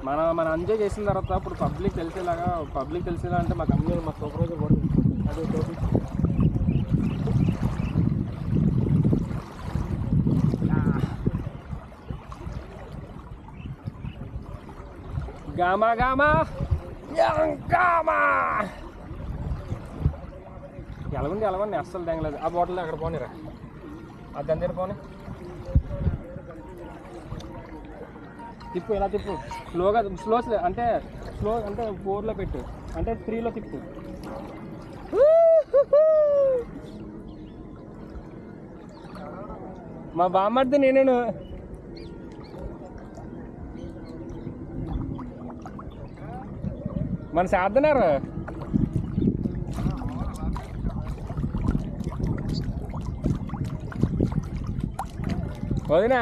మన ఎంజాయ్ చేసిన తర్వాత ఇప్పుడు పబ్లిక్ తెలిసేలా అంటే మా కంపెనీ మా సూపర్వైజర్ కూడా అదే టోపిక్. గామా గామా గామా ఎలాగండి అస్సలు తెగలేదు. ఆ బాటిల్ అక్కడ పోనీరా, అది అందరి పోనీ. తిప్పు, ఇలా తిప్పు స్లోగా, అంటే 4లో పెట్టు, అంటే 3లో తిప్పు. మా బామ్మర్ది నేను మన సాధనారు వదినా.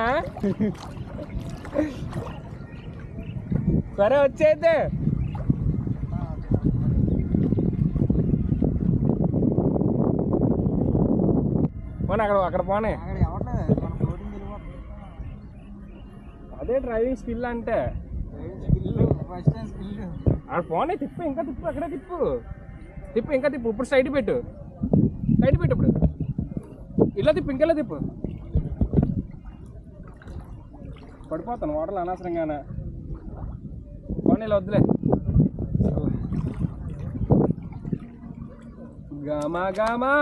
సరే వచ్చేద్దే. పోనీ అక్కడ పోనీ. అదే డ్రైవింగ్ స్కిల్ అంటే. అక్కడ పోనీ, తిప్పు, ఇంకా తిప్పు, అక్కడే తిప్పు, ఇంకా తిప్పు. ఇప్పుడు సైడ్ పెట్టు ఇప్పుడు. ఇలా తిప్పు, ఇంకెలా తిప్పు. పడిపోతాను వాటర్లో అనవసరంగానే. పోనీ ఇలా వద్దులే. Gamma gamma